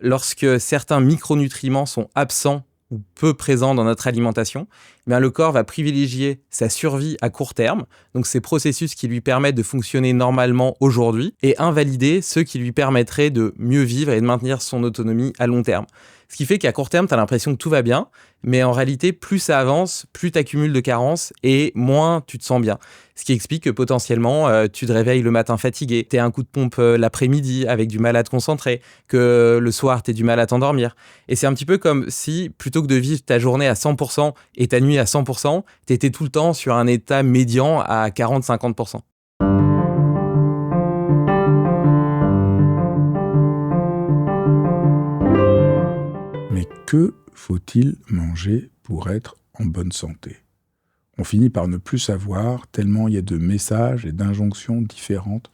lorsque certains micronutriments sont absents ou peu présents dans notre alimentation, eh bien le corps va privilégier sa survie à court terme, donc ces processus qui lui permettent de fonctionner normalement aujourd'hui, et invalider ceux qui lui permettraient de mieux vivre et de maintenir son autonomie à long terme. Ce qui fait qu'à court terme, tu as l'impression que tout va bien, mais en réalité, plus ça avance, plus tu accumules de carences et moins tu te sens bien. Ce qui explique que potentiellement, tu te réveilles le matin fatigué, tu as un coup de pompe l'après-midi avec du mal à te concentrer, que le soir, tu as du mal à t'endormir. Et c'est un petit peu comme si, plutôt que de vivre ta journée à 100% et ta nuit à 100%, tu étais tout le temps sur un état médian à 40-50%. Mais que faut-il manger pour être en bonne santé ? On finit par ne plus savoir tellement il y a de messages et d'injonctions différentes,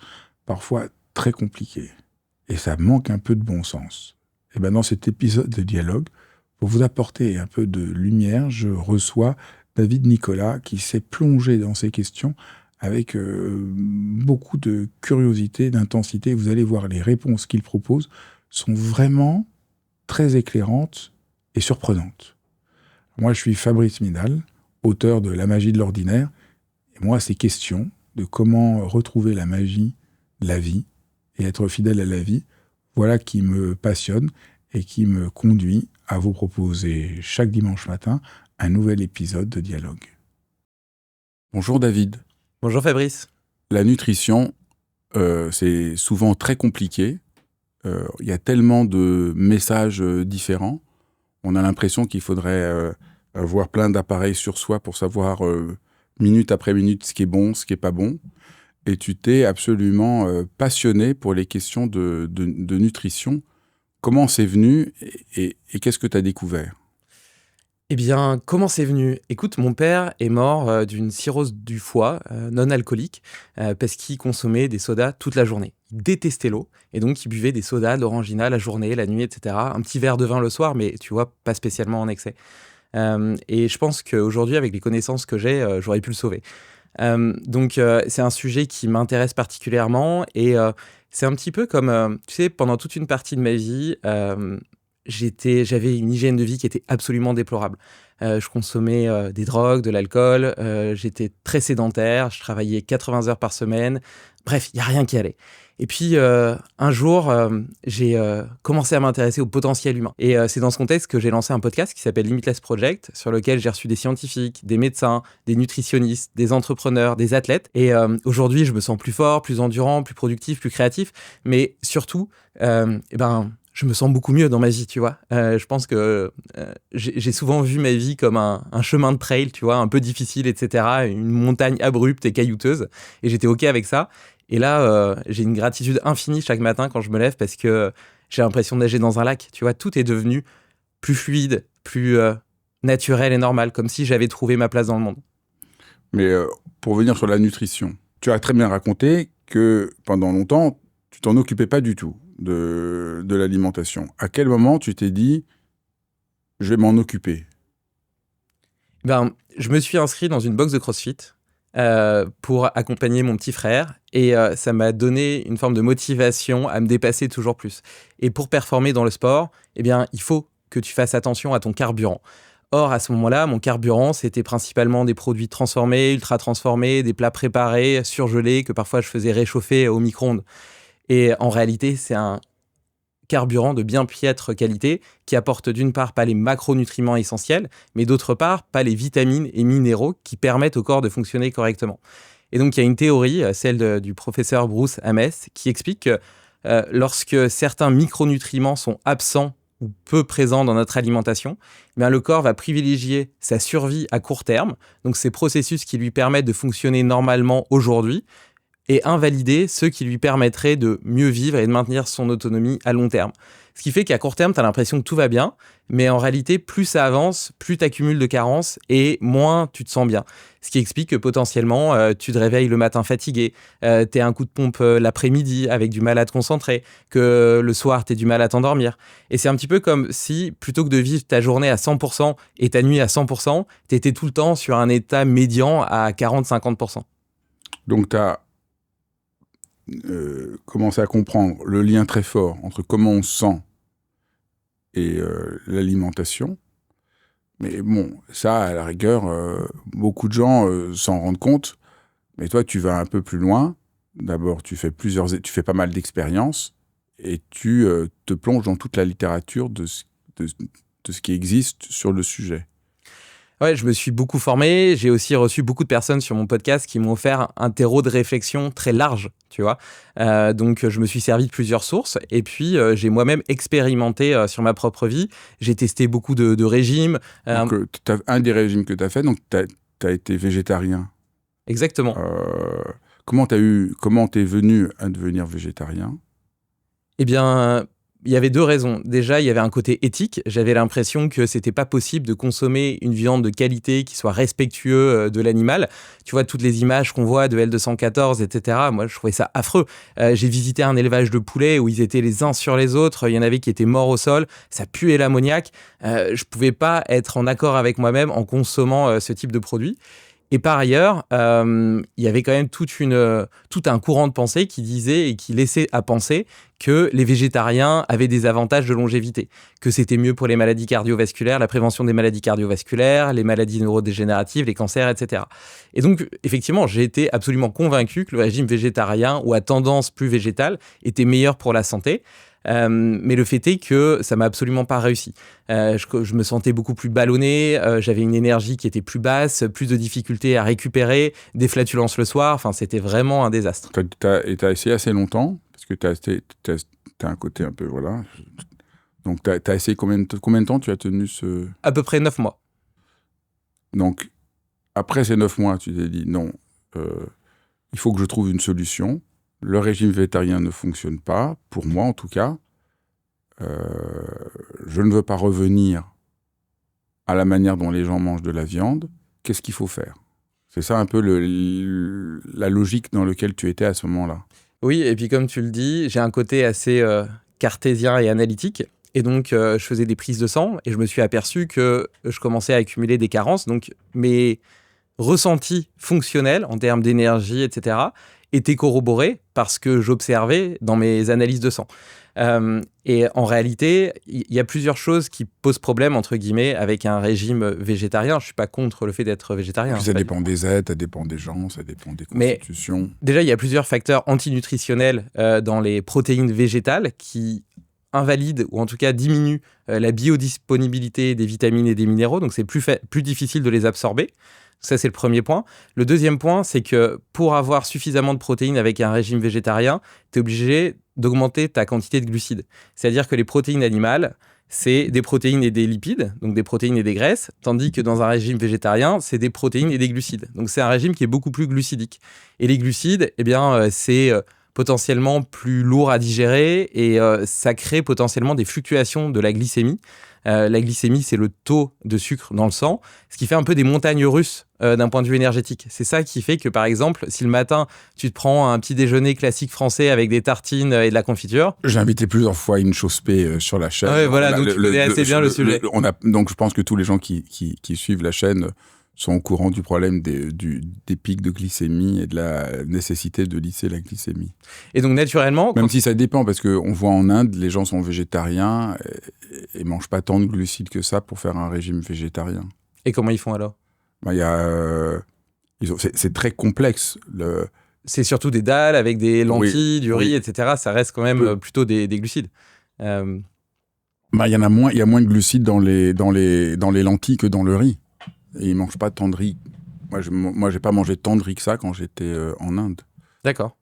parfois très compliquées. Et ça manque un peu de bon sens. Et bien dans cet épisode de Dialogue, pour vous apporter un peu de lumière, je reçois David Nicolas qui s'est plongé dans ces questions avec beaucoup de curiosité, d'intensité. Vous allez voir, les réponses qu'il propose sont vraiment très éclairantes et surprenantes. Moi, je suis Fabrice Midal, auteur de La magie de l'ordinaire. Et moi, ces questions de comment retrouver la magie de la vie et être fidèle à la vie, voilà qui me passionne et qui me conduit à vous proposer chaque dimanche matin un nouvel épisode de Dialogue. Bonjour David. Bonjour Fabrice. La nutrition, c'est souvent très compliqué. Il y a tellement de messages différents. On a l'impression qu'il faudrait avoir plein d'appareils sur soi pour savoir minute après minute ce qui est bon, ce qui n'est pas bon. Et tu t'es absolument passionné pour les questions de nutrition. Comment c'est venu et qu'est-ce que tu as découvert ? Eh bien, comment c'est venu ? Écoute, mon père est mort d'une cirrhose du foie non alcoolique parce qu'il consommait des sodas toute la journée. Il détestait l'eau et donc il buvait des sodas, de l'orangina la journée, la nuit, etc. Un petit verre de vin le soir, mais tu vois, pas spécialement en excès. Et je pense qu'aujourd'hui, avec les connaissances que j'ai, j'aurais pu le sauver. Donc, c'est un sujet qui m'intéresse particulièrement et c'est un petit peu comme, tu sais, pendant toute une partie de ma vie, j'avais une hygiène de vie qui était absolument déplorable. Je consommais des drogues, de l'alcool, j'étais très sédentaire, je travaillais 80 heures par semaine. Bref, il n'y a rien qui allait. Et puis, un jour, j'ai commencé à m'intéresser au potentiel humain. Et c'est dans ce contexte que j'ai lancé un podcast qui s'appelle Limitless Project, sur lequel j'ai reçu des scientifiques, des médecins, des nutritionnistes, des entrepreneurs, des athlètes. Et aujourd'hui, je me sens plus fort, plus endurant, plus productif, plus créatif. Mais surtout, je me sens beaucoup mieux dans ma vie, tu vois. Je pense que j'ai souvent vu ma vie comme un chemin de trail, tu vois, un peu difficile, etc. Une montagne abrupte et caillouteuse. Et j'étais OK avec ça. Et là, j'ai une gratitude infinie chaque matin quand je me lève parce que j'ai l'impression de nager dans un lac. Tu vois, tout est devenu plus fluide, plus naturel et normal, comme si j'avais trouvé ma place dans le monde. Mais pour venir sur la nutrition, tu as très bien raconté que pendant longtemps, tu t'en occupais pas du tout de l'alimentation. À quel moment tu t'es dit, je vais m'en occuper ? Je me suis inscrit dans une box de CrossFit pour accompagner mon petit frère et ça m'a donné une forme de motivation à me dépasser toujours plus. Et pour performer dans le sport, eh bien, il faut que tu fasses attention à ton carburant. Or, à ce moment-là, mon carburant, c'était principalement des produits transformés, ultra transformés, des plats préparés, surgelés, que parfois je faisais réchauffer au micro-ondes. Et en réalité, c'est un carburant de bien piètre qualité qui apporte d'une part pas les macronutriments essentiels, mais d'autre part pas les vitamines et minéraux qui permettent au corps de fonctionner correctement. Et donc il y a une théorie, celle du professeur Bruce Ames, qui explique que lorsque certains micronutriments sont absents ou peu présents dans notre alimentation, eh bien le corps va privilégier sa survie à court terme, donc ces processus qui lui permettent de fonctionner normalement aujourd'hui, et invalider ceux qui lui permettraient de mieux vivre et de maintenir son autonomie à long terme. Ce qui fait qu'à court terme, tu as l'impression que tout va bien, mais en réalité, plus ça avance, plus tu accumules de carences et moins tu te sens bien. Ce qui explique que potentiellement, tu te réveilles le matin fatigué, tu as un coup de pompe l'après-midi avec du mal à te concentrer, que le soir, tu as du mal à t'endormir. Et c'est un petit peu comme si, plutôt que de vivre ta journée à 100% et ta nuit à 100%, tu étais tout le temps sur un état médian à 40-50%. Donc tu as commencé à comprendre le lien très fort entre comment on se sent et l'alimentation. Mais bon, ça, à la rigueur, beaucoup de gens s'en rendent compte. Mais toi, tu vas un peu plus loin. D'abord, tu fais pas mal d'expériences et tu te plonges dans toute la littérature de ce qui existe sur le sujet. Ouais, je me suis beaucoup formé. J'ai aussi reçu beaucoup de personnes sur mon podcast qui m'ont offert un terreau de réflexion très large, tu vois. Donc, je me suis servi de plusieurs sources. Et puis, j'ai moi-même expérimenté sur ma propre vie. J'ai testé beaucoup de régimes. Donc, un des régimes que tu as fait, donc tu as été végétarien. Exactement. Comment t'es venu à devenir végétarien ? Eh bien, il y avait 2 raisons. Déjà, il y avait un côté éthique. J'avais l'impression que c'était pas possible de consommer une viande de qualité qui soit respectueux de l'animal. Tu vois, toutes les images qu'on voit de L214, etc., moi, je trouvais ça affreux. J'ai visité un élevage de poulets où ils étaient les uns sur les autres. Il y en avait qui étaient morts au sol. Ça puait l'ammoniac. Je pouvais pas être en accord avec moi-même en consommant ce type de produit. Et par ailleurs, il y avait quand même tout un courant de pensée qui disait et qui laissait à penser que les végétariens avaient des avantages de longévité, que c'était mieux pour les maladies cardiovasculaires, la prévention des maladies cardiovasculaires, les maladies neurodégénératives, les cancers, etc. Et donc, effectivement, j'ai été absolument convaincu que le régime végétarien ou à tendance plus végétale était meilleur pour la santé. Mais le fait est que ça m'a absolument pas réussi. Je me sentais beaucoup plus ballonné, j'avais une énergie qui était plus basse, plus de difficultés à récupérer, des flatulences le soir, enfin c'était vraiment un désastre. T'as essayé assez longtemps, parce que t'as un côté un peu, voilà. Donc t'as essayé combien de temps tu as tenu ce... À peu près 9 mois. Donc, après ces 9 mois, tu t'es dit, non, il faut que je trouve une solution. Le régime végétarien ne fonctionne pas, pour moi en tout cas. Je ne veux pas revenir à la manière dont les gens mangent de la viande. Qu'est-ce qu'il faut faire ? C'est ça un peu la logique dans laquelle tu étais à ce moment-là. Oui, et puis comme tu le dis, j'ai un côté assez cartésien et analytique. Et donc, je faisais des prises de sang et je me suis aperçu que je commençais à accumuler des carences. Donc, mes ressentis fonctionnels en termes d'énergie, etc., étaient corroborés par ce que j'observais dans mes analyses de sang. Et en réalité, il y a plusieurs choses qui posent problème, entre guillemets, avec un régime végétarien. Je ne suis pas contre le fait d'être végétarien. Ça dépend des êtres, ça dépend des gens, ça dépend des constitutions. Mais déjà, il y a plusieurs facteurs antinutritionnels dans les protéines végétales qui invalident ou en tout cas diminuent la biodisponibilité des vitamines et des minéraux. Donc, c'est plus difficile de les absorber. Ça, c'est le premier point. Le deuxième point, c'est que pour avoir suffisamment de protéines avec un régime végétarien, tu es obligé d'augmenter ta quantité de glucides. C'est-à-dire que les protéines animales, c'est des protéines et des lipides, donc des protéines et des graisses, tandis que dans un régime végétarien, c'est des protéines et des glucides. Donc c'est un régime qui est beaucoup plus glucidique. Et les glucides, eh bien, c'est potentiellement plus lourd à digérer et ça crée potentiellement des fluctuations de la glycémie. La glycémie, c'est le taux de sucre dans le sang, ce qui fait un peu des montagnes russes d'un point de vue énergétique. C'est ça qui fait que, par exemple, si le matin, tu te prends un petit déjeuner classique français avec des tartines et de la confiture... J'ai invité plusieurs fois une chose P sur la chaîne. Ouais, voilà, donc tu connais assez bien le sujet. Donc je pense que tous les gens qui suivent la chaîne sont au courant du problème des pics de glycémie et de la nécessité de lisser la glycémie. Et donc, naturellement... Même si ça dépend, parce qu'on voit en Inde, les gens sont végétariens et ne mangent pas tant de glucides que ça pour faire un régime végétarien. Et comment ils font alors ? C'est très complexe. C'est surtout des dalles avec des lentilles, du riz, etc. Ça reste quand même plutôt des glucides. Il y a moins de glucides dans les lentilles que dans le riz. Et ils ne mangent pas tant de riz. Moi, j'ai pas mangé tant de riz que ça quand j'étais en Inde. D'accord.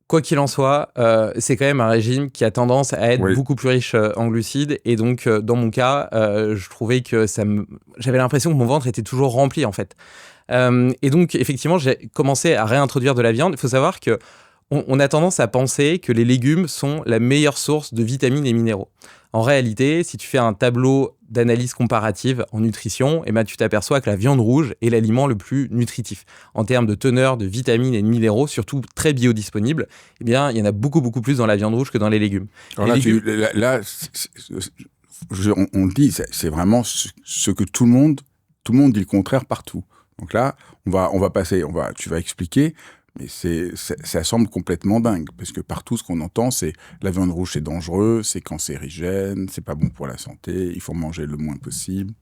Quoi qu'il en soit, c'est quand même un régime qui a tendance à être beaucoup plus riche en glucides. Et donc, dans mon cas, je trouvais que j'avais l'impression que mon ventre était toujours rempli, en fait. Et donc, effectivement, j'ai commencé à réintroduire de la viande. Il faut savoir qu'on a tendance à penser que les légumes sont la meilleure source de vitamines et minéraux. En réalité, si tu fais un tableau d'analyse comparative en nutrition, eh ben, tu t'aperçois que la viande rouge est l'aliment le plus nutritif. En termes de teneur de vitamines et de minéraux, surtout très biodisponibles, eh bien, il y en a beaucoup, beaucoup plus dans la viande rouge que dans les légumes. Alors on le dit, c'est vraiment ce que tout le monde dit le contraire partout. Donc là, tu vas expliquer, Mais ça semble complètement dingue, parce que partout, ce qu'on entend, c'est la viande rouge, c'est dangereux, c'est cancérigène, c'est pas bon pour la santé, il faut manger le moins possible.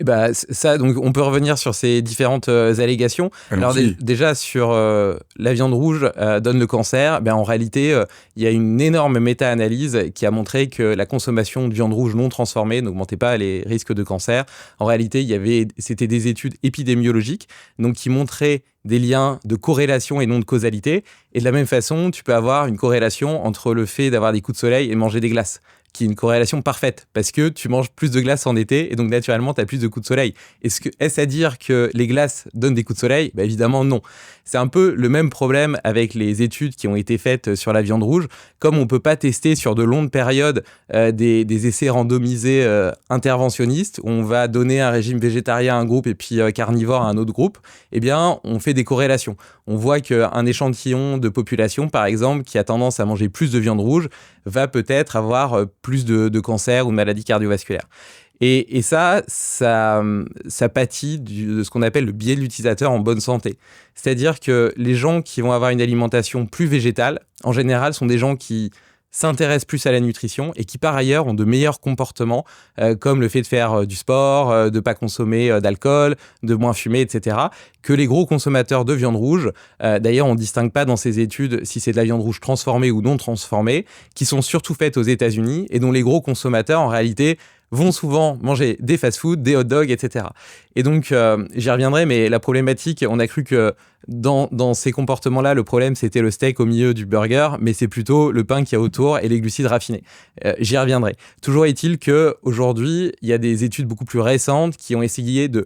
Et bah, ça, donc on peut revenir sur ces différentes allégations. Alors déjà sur la viande rouge donne le cancer, ben, en réalité, il y a une énorme méta-analyse qui a montré que la consommation de viande rouge non transformée n'augmentait pas les risques de cancer. En réalité, c'était des études épidémiologiques donc qui montraient des liens de corrélation et non de causalité. Et de la même façon, tu peux avoir une corrélation entre le fait d'avoir des coups de soleil et manger des glaces, qui est une corrélation parfaite, parce que tu manges plus de glace en été, et donc naturellement, tu as plus de coups de soleil. Est-ce à dire que les glaces donnent des coups de soleil ? Bah, évidemment, non. C'est un peu le même problème avec les études qui ont été faites sur la viande rouge. Comme on ne peut pas tester sur de longues périodes des essais randomisés interventionnistes, où on va donner un régime végétarien à un groupe et puis carnivore à un autre groupe, eh bien, on fait des corrélations. On voit qu'un échantillon de population, par exemple, qui a tendance à manger plus de viande rouge, va peut-être avoir plus de cancer ou de maladies cardiovasculaires. Et ça pâtit de ce qu'on appelle le biais de l'utilisateur en bonne santé. C'est-à-dire que les gens qui vont avoir une alimentation plus végétale, en général, sont des gens qui s'intéressent plus à la nutrition et qui, par ailleurs, ont de meilleurs comportements, comme le fait de faire du sport, de ne pas consommer d'alcool, de moins fumer, etc., que les gros consommateurs de viande rouge. D'ailleurs, on ne distingue pas dans ces études si c'est de la viande rouge transformée ou non transformée, qui sont surtout faites aux États-Unis et dont les gros consommateurs, en réalité, vont souvent manger des fast-foods, des hot-dogs, etc. Et donc, j'y reviendrai, mais la problématique, on a cru que dans ces comportements-là, le problème, c'était le steak au milieu du burger, mais c'est plutôt le pain qu'il y a autour et les glucides raffinés. J'y reviendrai. Toujours est-il qu'aujourd'hui, il y a des études beaucoup plus récentes qui ont essayé de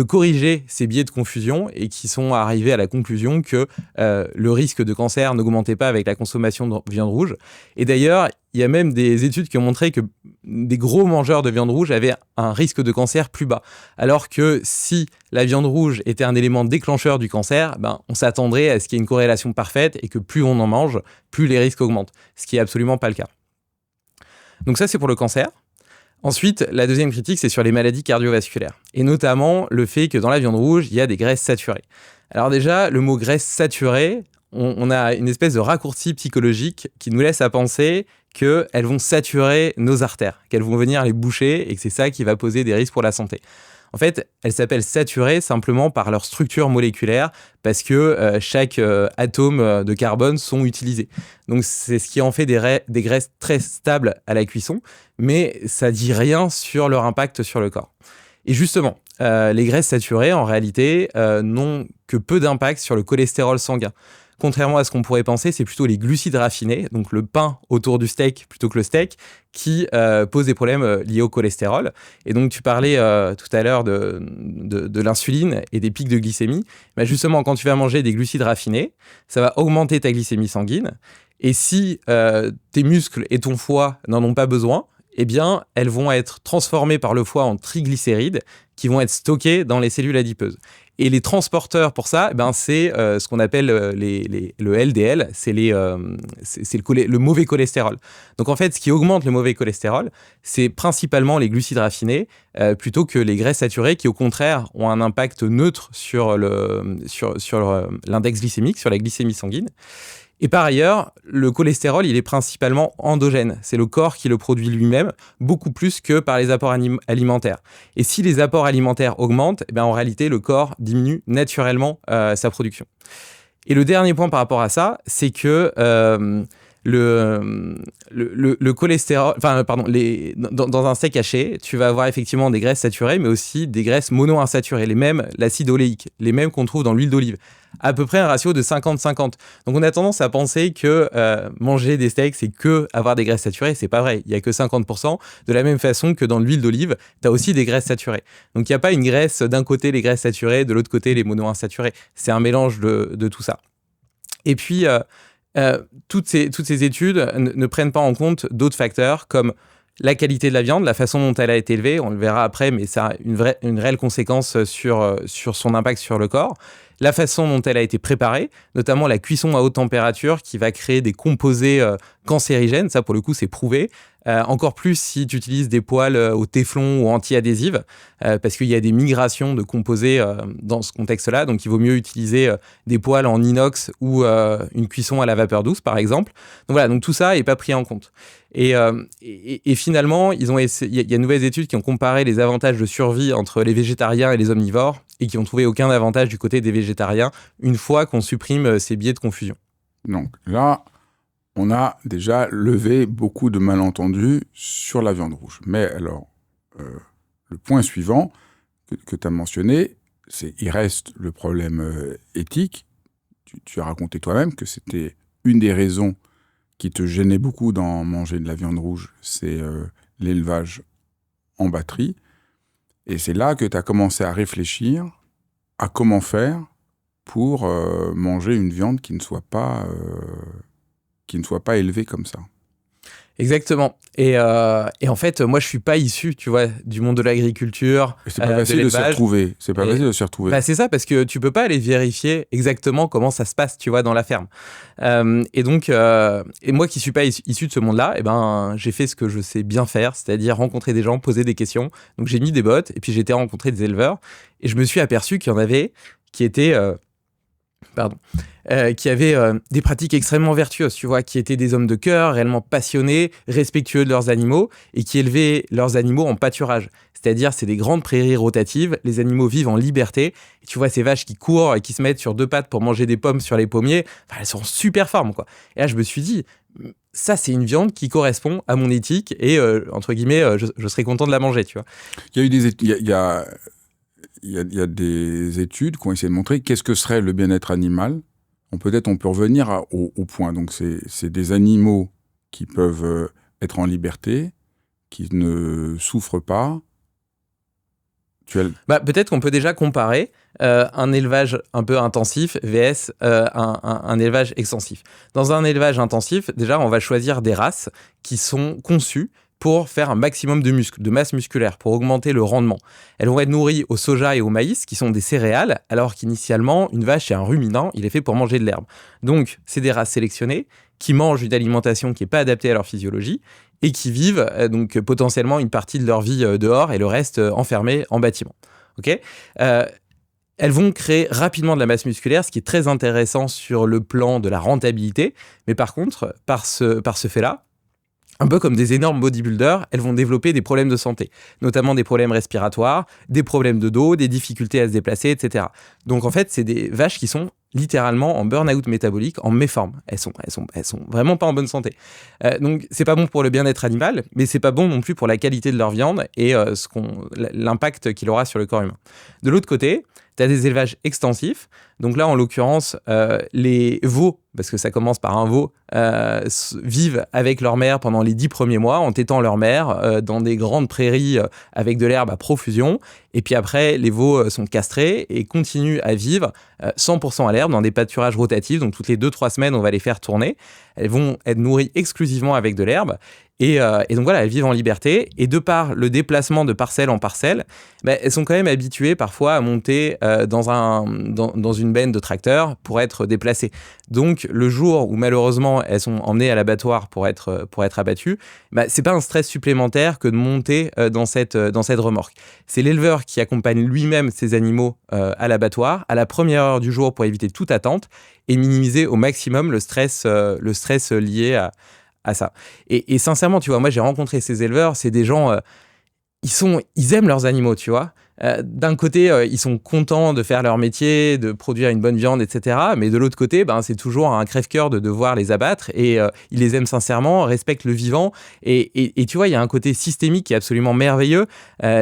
corriger ces biais de confusion et qui sont arrivés à la conclusion que le risque de cancer n'augmentait pas avec la consommation de viande rouge. Et d'ailleurs, il y a même des études qui ont montré que des gros mangeurs de viande rouge avaient un risque de cancer plus bas. Alors que si la viande rouge était un élément déclencheur du cancer, ben, on s'attendrait à ce qu'il y ait une corrélation parfaite et que plus on en mange, plus les risques augmentent. Ce qui n'est absolument pas le cas. Donc ça, c'est pour le cancer. Ensuite, la deuxième critique, c'est sur les maladies cardiovasculaires. Et notamment le fait que dans la viande rouge, il y a des graisses saturées. Alors déjà, le mot graisse saturée, on a une espèce de raccourci psychologique qui nous laisse à penser qu'elles vont saturer nos artères, qu'elles vont venir les boucher et que c'est ça qui va poser des risques pour la santé. En fait, elles s'appellent saturées simplement par leur structure moléculaire parce que chaque atome de carbone sont utilisés. Donc, c'est ce qui en fait des graisses très stables à la cuisson, mais ça dit rien sur leur impact sur le corps. Et justement, les graisses saturées, en réalité, n'ont que peu d'impact sur le cholestérol sanguin. Contrairement à ce qu'on pourrait penser, c'est plutôt les glucides raffinés, donc le pain autour du steak plutôt que le steak, qui posent des problèmes liés au cholestérol. Et donc, tu parlais tout à l'heure de l'insuline et des pics de glycémie. Bah justement, quand tu vas manger des glucides raffinés, ça va augmenter ta glycémie sanguine. Et si tes muscles et ton foie n'en ont pas besoin, eh bien, elles vont être transformées par le foie en triglycérides qui vont être stockés dans les cellules adipeuses. Et les transporteurs pour ça, ben c'est ce qu'on appelle le LDL, c'est le mauvais cholestérol. Donc en fait, ce qui augmente le mauvais cholestérol, c'est principalement les glucides raffinés, plutôt que les graisses saturées qui au contraire ont un impact neutre sur l'index glycémique, sur la glycémie sanguine. Et par ailleurs, le cholestérol, il est principalement endogène. C'est le corps qui le produit lui-même, beaucoup plus que par les apports alimentaires. Et si les apports alimentaires augmentent, eh bien, en réalité, le corps diminue naturellement sa production. Et le dernier point par rapport à ça, c'est que le cholestérol, dans un steak haché, tu vas avoir effectivement des graisses saturées, mais aussi des graisses monoinsaturées, l'acide oléique, les mêmes qu'on trouve dans l'huile d'olive. À peu près un ratio de 50-50. Donc on a tendance à penser que manger des steaks, c'est que avoir des graisses saturées. C'est pas vrai, il n'y a que 50%. De la même façon que dans l'huile d'olive, tu as aussi des graisses saturées. Donc il n'y a pas une graisse d'un côté les graisses saturées, de l'autre côté les monoinsaturées. C'est un mélange de tout ça. Et puis, toutes ces études ne prennent pas en compte d'autres facteurs comme la qualité de la viande, la façon dont elle a été élevée, on le verra après, mais ça a une réelle conséquence sur son impact sur le corps. la façon dont elle a été préparée, notamment la cuisson à haute température qui va créer des composés cancérigènes. Ça, pour le coup, c'est prouvé. Encore plus si tu utilises des poêles au téflon ou anti-adhésives, parce qu'il y a des migrations de composés dans ce contexte-là. Donc, il vaut mieux utiliser des poêles en inox ou une cuisson à la vapeur douce, par exemple. Donc, voilà, donc tout ça n'est pas pris en compte. Et finalement, il y a de nouvelles études qui ont comparé les avantages de survie entre les végétariens et les omnivores et qui ont trouvé aucun avantage du côté des végétariens une fois qu'on supprime ces biais de confusion. Donc là, on a déjà levé beaucoup de malentendus sur la viande rouge. Mais alors, le point suivant que tu as mentionné, il reste le problème éthique. Tu as raconté toi-même que c'était une des raisons qui te gênait beaucoup d'en manger de la viande rouge, c'est l'élevage en batterie. Et c'est là que tu as commencé à réfléchir à comment faire pour manger une viande qui ne soit pas élevée comme ça. Exactement. Et en fait, moi, je suis pas issu, tu vois, du monde de l'agriculture, et c'est pas facile de s'y retrouver. C'est pas facile de s'y retrouver. Bah, c'est ça, parce que tu peux pas aller vérifier exactement comment ça se passe, tu vois, dans la ferme. Et donc, et moi qui suis pas issu de ce monde-là, eh ben, j'ai fait ce que je sais bien faire, c'est-à-dire rencontrer des gens, poser des questions. Donc, j'ai mis des bottes, et puis j'ai été rencontrer des éleveurs, et je me suis aperçu qu'il y en avait qui étaient qui avaient des pratiques extrêmement vertueuses, tu vois, qui étaient des hommes de cœur, réellement passionnés, respectueux de leurs animaux, et qui élevaient leurs animaux en pâturage. C'est-à-dire, c'est des grandes prairies rotatives, les animaux vivent en liberté, et tu vois ces vaches qui courent et qui se mettent sur deux pattes pour manger des pommes sur les pommiers, elles sont en super forme, quoi. Et là, je me suis dit, ça, c'est une viande qui correspond à mon éthique, et entre guillemets, je serais content de la manger, tu vois. Il y a eu il y a des études qui ont essayé de montrer qu'est-ce que serait le bien-être animal. Peut-être on peut revenir au point. Donc, c'est des animaux qui peuvent être en liberté, qui ne souffrent pas. Peut-être qu'on peut déjà comparer un élevage un peu intensif vs un élevage extensif. Dans un élevage intensif, déjà, on va choisir des races qui sont conçues pour faire un maximum de masse musculaire, pour augmenter le rendement. Elles vont être nourries au soja et au maïs, qui sont des céréales, alors qu'initialement, une vache est un ruminant, il est fait pour manger de l'herbe. Donc, c'est des races sélectionnées qui mangent une alimentation qui n'est pas adaptée à leur physiologie et qui vivent donc potentiellement une partie de leur vie dehors et le reste enfermé en bâtiment. Okay, elles vont créer rapidement de la masse musculaire, ce qui est très intéressant sur le plan de la rentabilité. Mais par contre, par ce fait-là, un peu comme des énormes bodybuilders, elles vont développer des problèmes de santé, notamment des problèmes respiratoires, des problèmes de dos, des difficultés à se déplacer, etc. Donc en fait, c'est des vaches qui sont littéralement en burn-out métabolique, en méforme. Elles sont vraiment pas en bonne santé. Donc c'est pas bon pour le bien-être animal, mais c'est pas bon non plus pour la qualité de leur viande et l'impact qu'il aura sur le corps humain. De l'autre côté, tu as des élevages extensifs. Donc là, en l'occurrence, les veaux, parce que ça commence par un veau, vivent avec leur mère pendant les 10 premiers mois, en tétant leur mère dans des grandes prairies avec de l'herbe à profusion. Et puis après, les veaux sont castrés et continuent à vivre 100% à l'herbe dans des pâturages rotatifs. Donc toutes les 2-3 semaines, on va les faire tourner. Elles vont être nourries exclusivement avec de l'herbe. Et donc voilà, elles vivent en liberté. Et de par le déplacement de parcelle en parcelle, elles sont quand même habituées parfois à monter dans une benne de tracteur pour être déplacées. Donc le jour où malheureusement elles sont emmenées à l'abattoir pour être abattues, c'est pas un stress supplémentaire que de monter dans cette remorque. C'est l'éleveur qui accompagne lui-même ses animaux à l'abattoir à la première heure du jour pour éviter toute attente et minimiser au maximum le stress lié à ça. Et sincèrement, tu vois, moi j'ai rencontré ces éleveurs, c'est des gens, ils aiment leurs animaux, tu vois. D'un côté, ils sont contents de faire leur métier, de produire une bonne viande, etc. Mais de l'autre côté, c'est toujours un crève-cœur de devoir les abattre et ils les aiment sincèrement, respectent le vivant. Et tu vois, il y a un côté systémique qui est absolument merveilleux.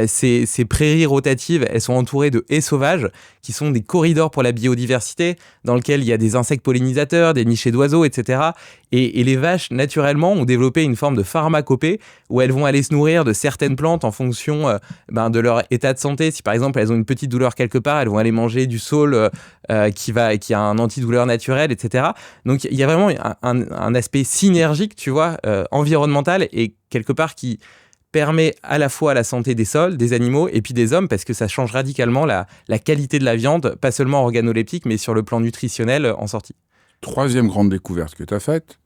Ces prairies rotatives, elles sont entourées de haies sauvages qui sont des corridors pour la biodiversité dans lesquels il y a des insectes pollinisateurs, des nichées d'oiseaux, etc. Et les vaches, naturellement, ont développé une forme de pharmacopée où elles vont aller se nourrir de certaines plantes en fonction de leur état de santé. Si par exemple elles ont une petite douleur quelque part, elles vont aller manger du saule qui a un antidouleur naturel, etc. Donc il y a vraiment un aspect synergique, tu vois, environnemental et quelque part qui permet à la fois la santé des sols, des animaux et puis des hommes, parce que ça change radicalement la qualité de la viande, pas seulement organoleptique, mais sur le plan nutritionnel en sortie. Troisième grande découverte que tu as faite,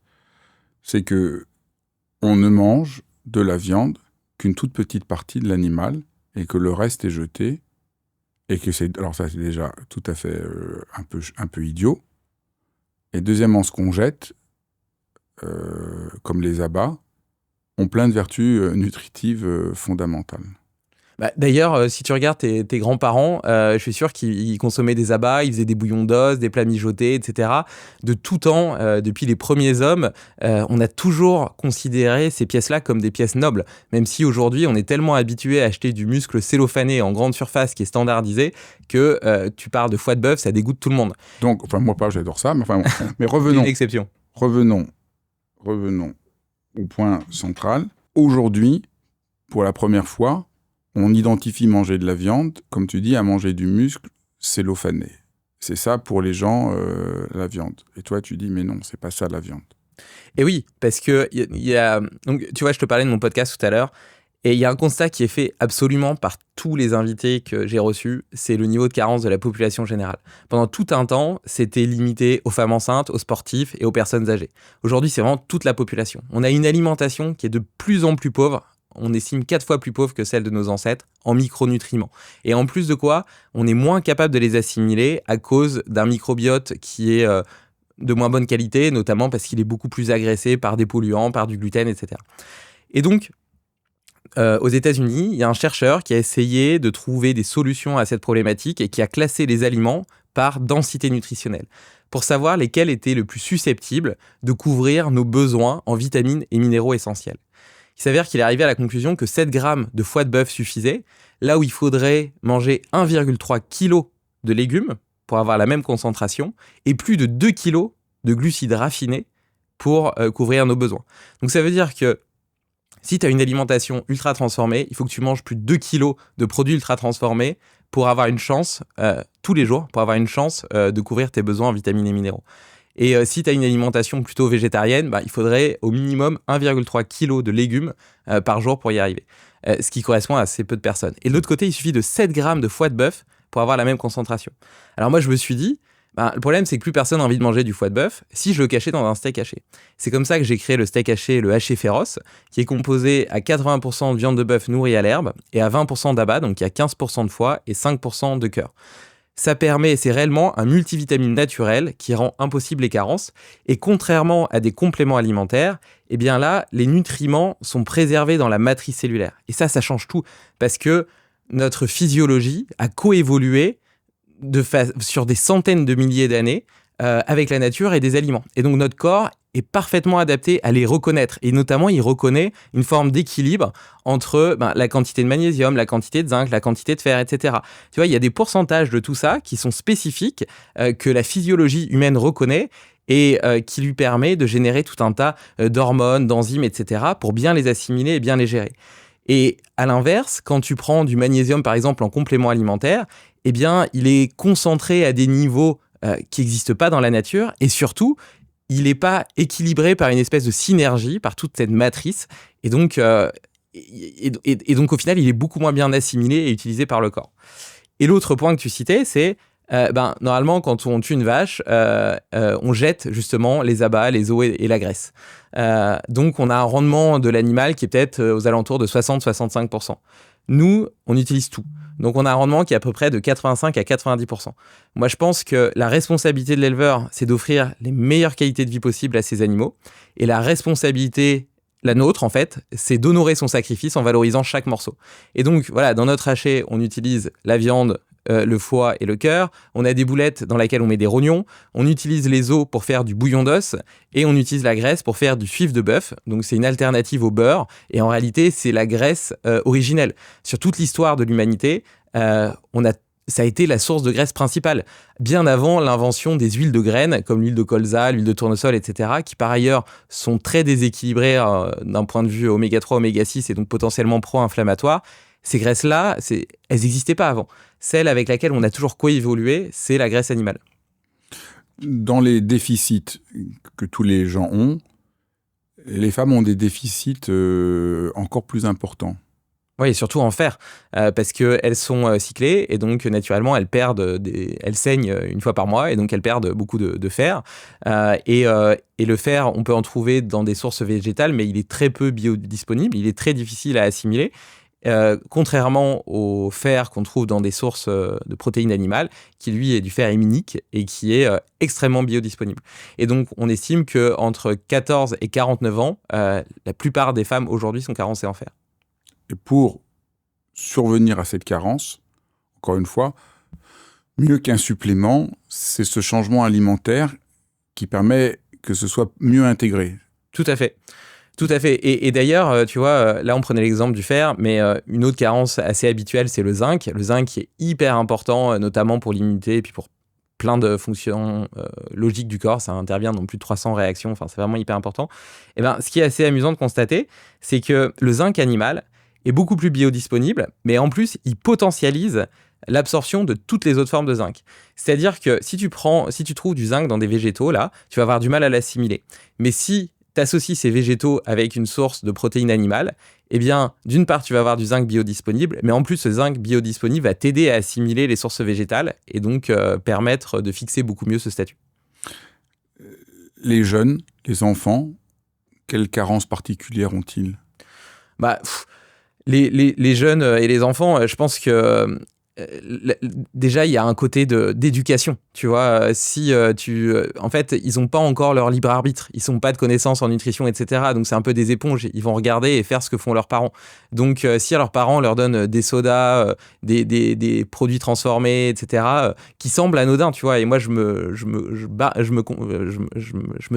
c'est que on ne mange de la viande qu'une toute petite partie de l'animal et que le reste est jeté. Et que alors ça, c'est déjà tout à fait un peu idiot. Et deuxièmement, ce qu'on jette, comme les abats, ont plein de vertus nutritives fondamentales. D'ailleurs, si tu regardes tes grands-parents, je suis sûr qu'ils consommaient des abats, ils faisaient des bouillons d'os, des plats mijotés, etc. De tout temps, depuis les premiers hommes, on a toujours considéré ces pièces-là comme des pièces nobles. Même si aujourd'hui, on est tellement habitué à acheter du muscle cellophané en grande surface qui est standardisé que tu parles de foie de bœuf, ça dégoûte tout le monde. Donc, enfin, moi pas, j'adore ça, mais revenons. C'est une exception. Revenons au point central. Aujourd'hui, pour la première fois, on identifie manger de la viande, comme tu dis, à manger du muscle cellophané. C'est ça pour les gens, la viande. Et toi, tu dis, mais non, c'est pas ça la viande. Et oui, parce que donc, tu vois, je te parlais de mon podcast tout à l'heure, et il y a un constat qui est fait absolument par tous les invités que j'ai reçus, c'est le niveau de carence de la population générale. Pendant tout un temps, c'était limité aux femmes enceintes, aux sportifs et aux personnes âgées. Aujourd'hui, c'est vraiment toute la population. On a une alimentation qui est de plus en plus pauvre. On estime 4 fois plus pauvre que celle de nos ancêtres en micronutriments. Et en plus de quoi, on est moins capable de les assimiler à cause d'un microbiote qui est de moins bonne qualité, notamment parce qu'il est beaucoup plus agressé par des polluants, par du gluten, etc. Et donc, aux États-Unis, il y a un chercheur qui a essayé de trouver des solutions à cette problématique et qui a classé les aliments par densité nutritionnelle pour savoir lesquels étaient le plus susceptibles de couvrir nos besoins en vitamines et minéraux essentiels. Il s'avère qu'il est arrivé à la conclusion que 7 grammes de foie de bœuf suffisait, là où il faudrait manger 1,3 kg de légumes pour avoir la même concentration et plus de 2 kg de glucides raffinés pour couvrir nos besoins. Donc ça veut dire que si tu as une alimentation ultra transformée, il faut que tu manges plus de 2 kg de produits ultra transformés pour avoir une chance, tous les jours, pour avoir une chance de couvrir tes besoins en vitamines et minéraux. Et si tu as une alimentation plutôt végétarienne, il faudrait au minimum 1,3 kg de légumes par jour pour y arriver, ce qui correspond à assez peu de personnes. Et de l'autre côté, il suffit de 7 grammes de foie de bœuf pour avoir la même concentration. Alors moi, je me suis dit, le problème, c'est que plus personne n'a envie de manger du foie de bœuf si je le cachais dans un steak haché. C'est comme ça que j'ai créé le steak haché, le haché féroce, qui est composé à 80% de viande de bœuf nourrie à l'herbe et à 20% d'abat, donc il y a 15% de foie et 5% de cœur. Ça permet, c'est réellement un multivitamine naturel qui rend impossible les carences. Et contrairement à des compléments alimentaires, eh bien là, les nutriments sont préservés dans la matrice cellulaire. Et ça change tout parce que notre physiologie a coévolué sur des centaines de milliers d'années avec la nature et des aliments. Et donc notre corps est parfaitement adapté à les reconnaître. Et notamment, il reconnaît une forme d'équilibre entre la quantité de magnésium, la quantité de zinc, la quantité de fer, etc. Tu vois, il y a des pourcentages de tout ça qui sont spécifiques, que la physiologie humaine reconnaît et qui lui permet de générer tout un tas d'hormones, d'enzymes, etc. pour bien les assimiler et bien les gérer. Et à l'inverse, quand tu prends du magnésium, par exemple, en complément alimentaire, eh bien, il est concentré à des niveaux qui n'existent pas dans la nature et surtout, il n'est pas équilibré par une espèce de synergie, par toute cette matrice. Et donc, au final, il est beaucoup moins bien assimilé et utilisé par le corps. Et l'autre point que tu citais, c'est normalement, quand on tue une vache, on jette justement les abats, les os et la graisse. Donc, on a un rendement de l'animal qui est peut-être aux alentours de 60-65%. Nous, on utilise tout. Donc, on a un rendement qui est à peu près de 85 à 90%. Moi, je pense que la responsabilité de l'éleveur, c'est d'offrir les meilleures qualités de vie possibles à ses animaux. Et la responsabilité, la nôtre, en fait, c'est d'honorer son sacrifice en valorisant chaque morceau. Et donc, voilà, dans notre haché, on utilise la viande, le foie et le cœur. On a des boulettes dans lesquelles on met des rognons. On utilise les os pour faire du bouillon d'os et on utilise la graisse pour faire du suif de bœuf. Donc c'est une alternative au beurre et en réalité c'est la graisse originelle. Sur toute l'histoire de l'humanité, ça a été la source de graisse principale, bien avant l'invention des huiles de graines comme l'huile de colza, l'huile de tournesol, etc., qui par ailleurs sont très déséquilibrées d'un point de vue oméga 3, oméga 6 et donc potentiellement pro-inflammatoires. Ces graisses-là, elles n'existaient pas avant. Celle avec laquelle on a toujours coévolué, c'est la graisse animale. Dans les déficits que tous les gens ont, Les femmes ont des déficits encore plus importants. Oui, et surtout en fer, parce qu'elles sont cyclées et donc naturellement elles saignent une fois par mois et donc elles perdent beaucoup de fer. Et le fer, on peut en trouver dans des sources végétales, mais il est très peu biodisponible, il est très difficile à assimiler. Contrairement au fer qu'on trouve dans des sources de protéines animales, qui lui est du fer héminique et qui est extrêmement biodisponible. Et donc on estime qu'entre 14 et 49 ans, la plupart des femmes aujourd'hui sont carencées en fer. Et pour survenir à cette carence, encore une fois, mieux qu'un supplément, c'est ce changement alimentaire qui permet que ce soit mieux intégré. Tout à fait. Tout à fait. Et d'ailleurs, tu vois, là, on prenait l'exemple du fer, mais une autre carence assez habituelle, c'est le zinc. Le zinc qui est hyper important, notamment pour l'immunité et puis pour plein de fonctions logiques du corps. Ça intervient dans plus de 300 réactions. Enfin, c'est vraiment hyper important. Et ben, ce qui est assez amusant de constater, c'est que le zinc animal est beaucoup plus biodisponible, mais en plus, il potentialise l'absorption de toutes les autres formes de zinc. C'est-à-dire que si tu trouves du zinc dans des végétaux, là, tu vas avoir du mal à l'assimiler. Mais si tu associes ces végétaux avec une source de protéines animales, eh bien, d'une part, tu vas avoir du zinc biodisponible, mais en plus, ce zinc biodisponible va t'aider à assimiler les sources végétales et donc permettre de fixer beaucoup mieux ce statut. Les jeunes, les enfants, quelles carences particulières ont-ils ? Les jeunes et les enfants, je pense que déjà, il y a un côté d'éducation, tu vois. En fait, ils n'ont pas encore leur libre arbitre. Ils n'ont pas de connaissances en nutrition, etc. Donc, c'est un peu des éponges. Ils vont regarder et faire ce que font leurs parents. Donc, si leurs parents leur donnent des sodas, des produits transformés, etc., qui semblent anodins, tu vois. Et moi, je me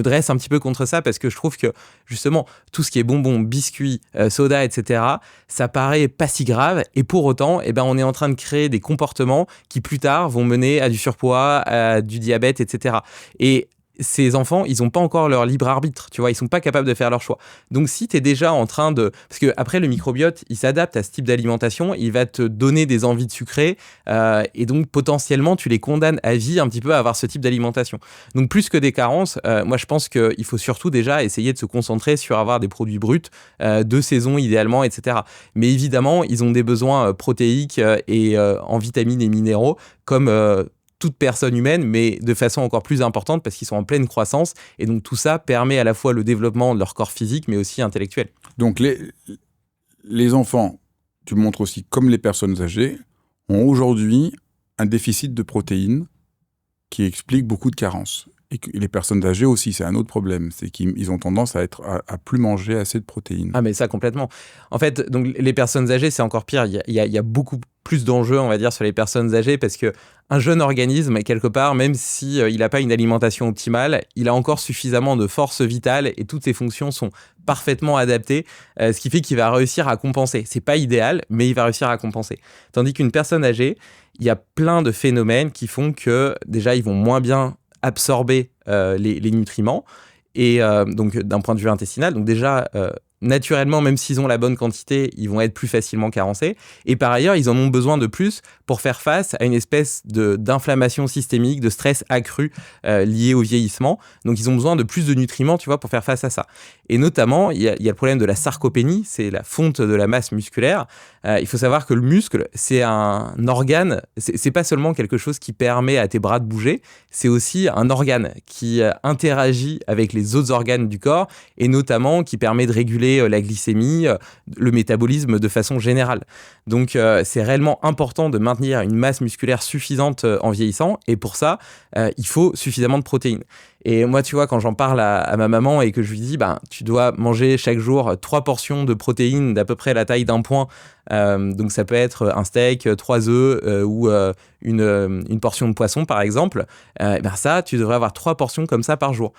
dresse un petit peu contre ça parce que je trouve que, justement, tout ce qui est bonbons, biscuits, sodas, etc., ça paraît pas si grave. Et pour autant, eh ben, on est en train de créer des comportements qui plus tard vont mener à du surpoids, à du diabète, etc. Et ces enfants, ils n'ont pas encore leur libre arbitre, tu vois, ils sont pas capables de faire leur choix. Donc si tu es déjà en train de... Parce que après le microbiote, il s'adapte à ce type d'alimentation, il va te donner des envies de sucrer, et donc potentiellement tu les condamnes à vie un petit peu à avoir ce type d'alimentation. Donc plus que des carences, moi je pense qu'il faut surtout déjà essayer de se concentrer sur avoir des produits bruts, de saison idéalement, etc. Mais évidemment, ils ont des besoins protéiques et en vitamines et minéraux, comme... toute personne humaine, mais de façon encore plus importante parce qu'ils sont en pleine croissance. Et donc, tout ça permet à la fois le développement de leur corps physique, mais aussi intellectuel. Donc, les enfants, tu montres aussi, comme les personnes âgées, ont aujourd'hui un déficit de protéines qui explique beaucoup de carences. Et les personnes âgées aussi, c'est un autre problème. C'est qu'ils ont tendance à plus manger assez de protéines. Ah, mais ça, complètement. En fait, donc, les personnes âgées, c'est encore pire. Il y a beaucoup plus d'enjeux, on va dire, sur les personnes âgées parce que un jeune organisme, quelque part, même si il n'a pas une alimentation optimale, il a encore suffisamment de force vitale et toutes ses fonctions sont parfaitement adaptées, ce qui fait qu'il va réussir à compenser. C'est pas idéal, mais il va réussir à compenser. Tandis qu'une personne âgée, il y a plein de phénomènes qui font que, déjà, ils vont moins bien absorber les nutriments et donc d'un point de vue intestinal. Donc déjà, naturellement, même s'ils ont la bonne quantité, ils vont être plus facilement carencés. Et par ailleurs, ils en ont besoin de plus pour faire face à une espèce d'inflammation systémique, de stress accru lié au vieillissement. Donc, ils ont besoin de plus de nutriments, tu vois, pour faire face à ça. Et notamment, il y a le problème de la sarcopénie, c'est la fonte de la masse musculaire. Il faut savoir que le muscle, c'est un organe, c'est pas seulement quelque chose qui permet à tes bras de bouger, c'est aussi un organe qui interagit avec les autres organes du corps et notamment qui permet de réguler la glycémie, le métabolisme de façon générale. Donc, c'est réellement important de maintenir une masse musculaire suffisante en vieillissant et pour ça, il faut suffisamment de protéines. Et moi, tu vois, quand j'en parle à ma maman et que je lui dis, tu dois manger chaque jour 3 portions de protéines d'à peu près la taille d'un poing, donc ça peut être un steak, 3 œufs ou une portion de poisson, par exemple, ça, tu devrais avoir 3 portions comme ça par jour.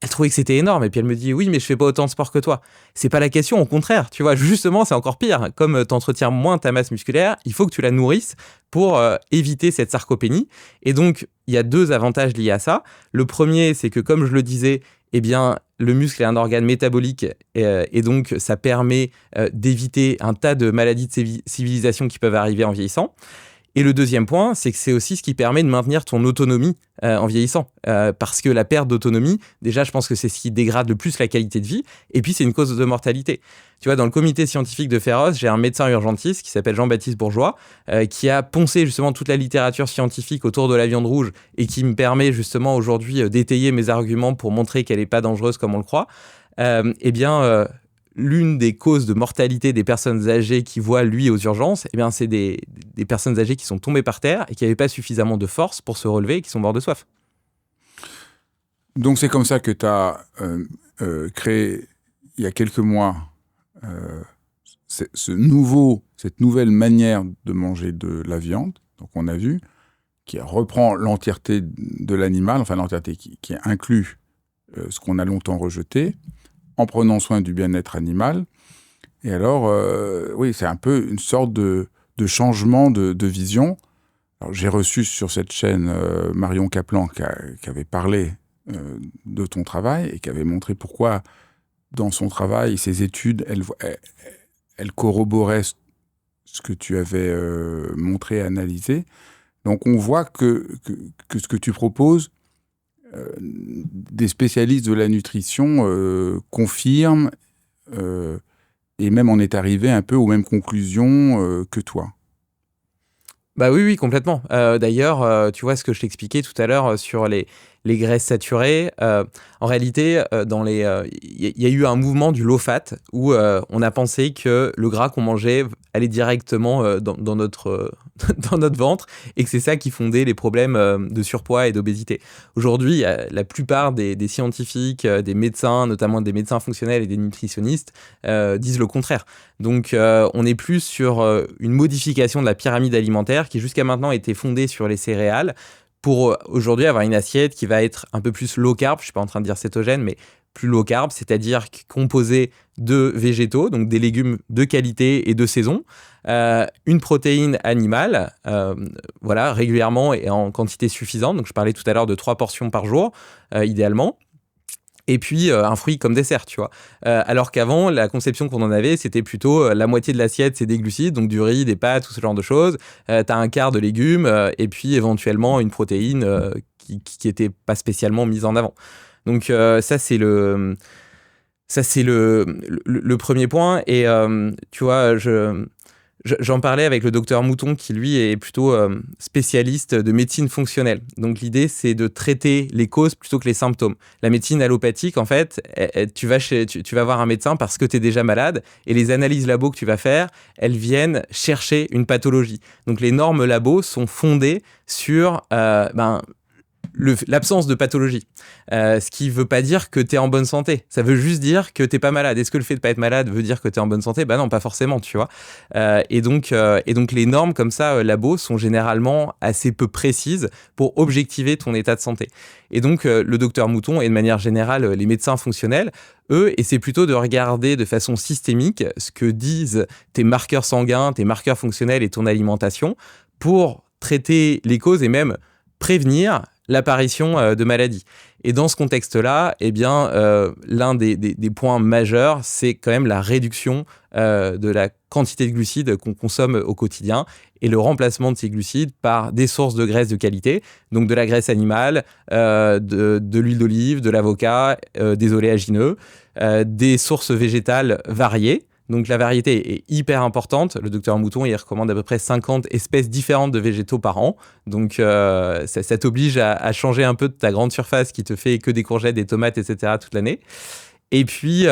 Elle trouvait que c'était énorme et puis elle me dit oui mais je fais pas autant de sport que toi. C'est pas la question, au contraire, tu vois, justement c'est encore pire. Comme t'entretiens moins ta masse musculaire, il faut que tu la nourrisses pour éviter cette sarcopénie. Et donc il y a 2 avantages liés à ça. Le premier, c'est que comme je le disais, eh bien le muscle est un organe métabolique et donc ça permet d'éviter un tas de maladies de civilisation qui peuvent arriver en vieillissant. Et le deuxième point, c'est que c'est aussi ce qui permet de maintenir ton autonomie en vieillissant. Parce que la perte d'autonomie, déjà, je pense que c'est ce qui dégrade le plus la qualité de vie. Et puis, c'est une cause de mortalité. Tu vois, dans le comité scientifique de Pharos, j'ai un médecin urgentiste qui s'appelle Jean-Baptiste Bourgeois, qui a poncé justement toute la littérature scientifique autour de la viande rouge et qui me permet justement aujourd'hui d'étayer mes arguments pour montrer qu'elle n'est pas dangereuse comme on le croit. L'une des causes de mortalité des personnes âgées qui voient lui aux urgences, c'est des personnes âgées qui sont tombées par terre et qui n'avaient pas suffisamment de force pour se relever et qui sont morts de soif. Donc c'est comme ça que tu as créé, il y a quelques mois, cette nouvelle manière de manger de la viande, donc on a vu, qui reprend l'entièreté de l'animal, enfin l'entièreté qui inclut ce qu'on a longtemps rejeté, en prenant soin du bien-être animal. Et alors, oui, c'est un peu une sorte de changement de vision. Alors, j'ai reçu sur cette chaîne Marion Kaplan qui avait parlé de ton travail et qui avait montré pourquoi, dans son travail, ses études, elle corroborait ce que tu avais montré et analysé. Donc, on voit que ce que tu proposes, des spécialistes de la nutrition confirment et même on est arrivé un peu aux mêmes conclusions que toi. Bah oui, complètement. D'ailleurs, tu vois ce que je t'expliquais tout à l'heure sur les graisses saturées. En réalité, il y a eu un mouvement du low fat où on a pensé que le gras qu'on mangeait allait directement dans notre ventre et que c'est ça qui fondait les problèmes de surpoids et d'obésité. Aujourd'hui, la plupart des scientifiques, des médecins, notamment des médecins fonctionnels et des nutritionnistes, disent le contraire. Donc, on est plus sur une modification de la pyramide alimentaire qui jusqu'à maintenant était fondée sur les céréales, pour aujourd'hui avoir une assiette qui va être un peu plus low carb, je ne suis pas en train de dire cétogène, mais plus low carb, c'est-à-dire composée de végétaux, donc des légumes de qualité et de saison, une protéine animale, régulièrement et en quantité suffisante, donc je parlais tout à l'heure de 3 portions par jour, idéalement, et puis un fruit comme dessert, tu vois. Alors qu'avant, la conception qu'on en avait, c'était plutôt la moitié de l'assiette, c'est des glucides, donc du riz, des pâtes, tout ce genre de choses. T'as un quart de légumes, et puis éventuellement une protéine qui était pas spécialement mise en avant. Donc ça, c'est le premier point. Et tu vois, j'en parlais avec le docteur Mouton qui, lui, est plutôt spécialiste de médecine fonctionnelle. Donc, l'idée, c'est de traiter les causes plutôt que les symptômes. La médecine allopathique, en fait, tu vas voir un médecin parce que tu es déjà malade et les analyses labo que tu vas faire, elles viennent chercher une pathologie. Donc, les normes labo sont fondées sur l'absence de pathologie. Ce qui ne veut pas dire que tu es en bonne santé. Ça veut juste dire que tu n'es pas malade. Est-ce que le fait de ne pas être malade veut dire que tu es en bonne santé ? Non, pas forcément, tu vois. Et donc, les normes comme ça, labo, sont généralement assez peu précises pour objectiver ton état de santé. Et donc, le docteur Mouton et de manière générale, les médecins fonctionnels, eux, essaient plutôt de regarder de façon systémique ce que disent tes marqueurs sanguins, tes marqueurs fonctionnels et ton alimentation pour traiter les causes et même prévenir l'apparition de maladies. Et dans ce contexte-là, l'un des points majeurs, c'est quand même la réduction de la quantité de glucides qu'on consomme au quotidien et le remplacement de ces glucides par des sources de graisse de qualité, donc de la graisse animale, de l'huile d'olive, de l'avocat, des oléagineux, des sources végétales variées. Donc la variété est hyper importante. Le docteur Mouton, il recommande à peu près 50 espèces différentes de végétaux par an. Donc ça t'oblige à changer un peu de ta grande surface qui te fait que des courgettes, des tomates, etc. toute l'année. Et puis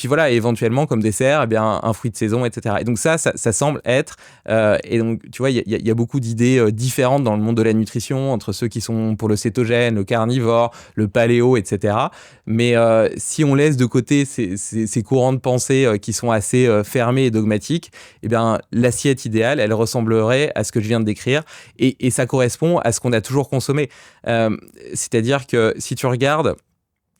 voilà, éventuellement comme dessert, un fruit de saison, etc. Et donc ça semble être... et donc, tu vois, il y a beaucoup d'idées différentes dans le monde de la nutrition, entre ceux qui sont pour le cétogène, le carnivore, le paléo, etc. Mais si on laisse de côté ces courants de pensée qui sont assez fermés et dogmatiques, l'assiette idéale, elle ressemblerait à ce que je viens de décrire. Et ça correspond à ce qu'on a toujours consommé. C'est-à-dire que si tu regardes...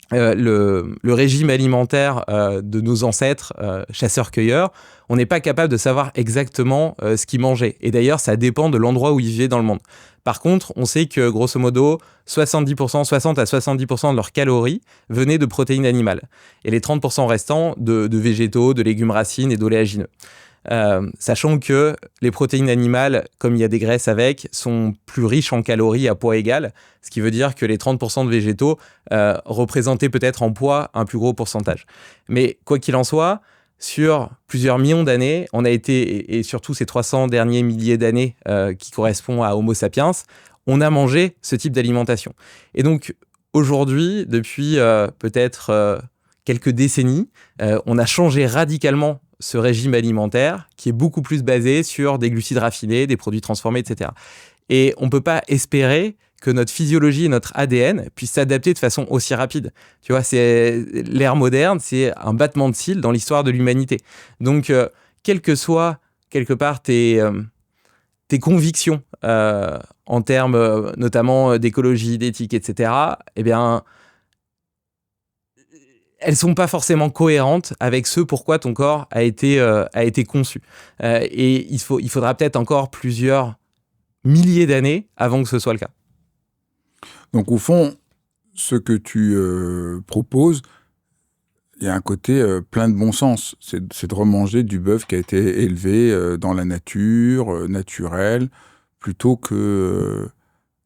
le régime alimentaire de nos ancêtres chasseurs-cueilleurs, on n'est pas capable de savoir exactement ce qu'ils mangeaient. Et d'ailleurs, ça dépend de l'endroit où ils vivaient dans le monde. Par contre, on sait que, grosso modo, 60 à 70% de leurs calories venaient de protéines animales. Et les 30% restants de végétaux, de légumes racines et d'oléagineux. sachant que les protéines animales, comme il y a des graisses avec, sont plus riches en calories à poids égal, ce qui veut dire que les 30% de végétaux représentaient peut-être en poids un plus gros pourcentage. Mais quoi qu'il en soit, sur plusieurs millions d'années, on a été, et surtout ces 300 derniers milliers d'années qui correspondent à Homo sapiens, on a mangé ce type d'alimentation. Et donc, aujourd'hui, depuis peut-être quelques décennies, on a changé radicalement ce régime alimentaire qui est beaucoup plus basé sur des glucides raffinés, des produits transformés, etc. Et on ne peut pas espérer que notre physiologie et notre ADN puissent s'adapter de façon aussi rapide. Tu vois, l'ère moderne, c'est un battement de cils dans l'histoire de l'humanité. Donc, quelles que soient, quelque part, tes convictions en termes notamment d'écologie, d'éthique, etc., eh bien, elles sont pas forcément cohérentes avec ce pourquoi ton corps a été conçu. Et il faudra peut-être encore plusieurs milliers d'années avant que ce soit le cas. Donc au fond, ce que tu proposes, il y a un côté plein de bon sens. C'est de remanger du bœuf qui a été élevé dans la nature, naturel, plutôt que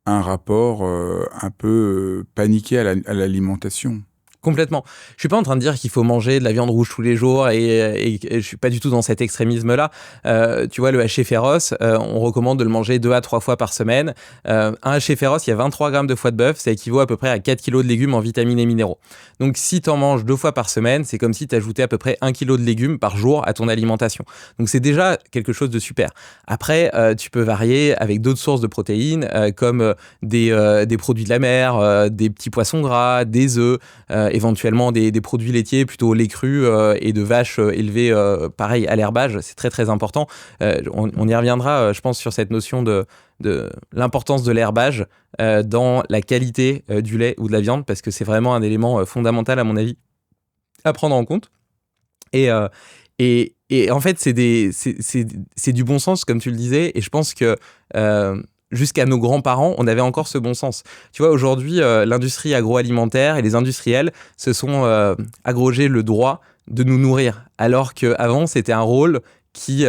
un rapport un peu paniqué à l'alimentation. Complètement. Je suis pas en train de dire qu'il faut manger de la viande rouge tous les jours et je suis pas du tout dans cet extrémisme-là. Tu vois, le haché féroce, on recommande de le manger 2 à 3 fois par semaine. Un haché féroce, il y a 23 grammes de foie de bœuf, ça équivaut à peu près à 4 kilos de légumes en vitamines et minéraux. Donc, si tu en manges 2 fois par semaine, c'est comme si tu ajoutais à peu près 1 kilo de légumes par jour à ton alimentation. Donc, c'est déjà quelque chose de super. Après, tu peux varier avec d'autres sources de protéines, comme des produits de la mer, des petits poissons gras, des œufs, éventuellement des produits laitiers, plutôt lait cru et de vaches élevées, pareil, à l'herbage. C'est très, très important. On y reviendra, je pense, sur cette notion de l'importance de l'herbage dans la qualité du lait ou de la viande, parce que c'est vraiment un élément fondamental, à mon avis, à prendre en compte. Et en fait, c'est du bon sens, comme tu le disais, et je pense que jusqu'à nos grands-parents, on avait encore ce bon sens. Tu vois, aujourd'hui, l'industrie agroalimentaire et les industriels se sont agrogés le droit de nous nourrir, alors qu'avant, c'était un rôle qui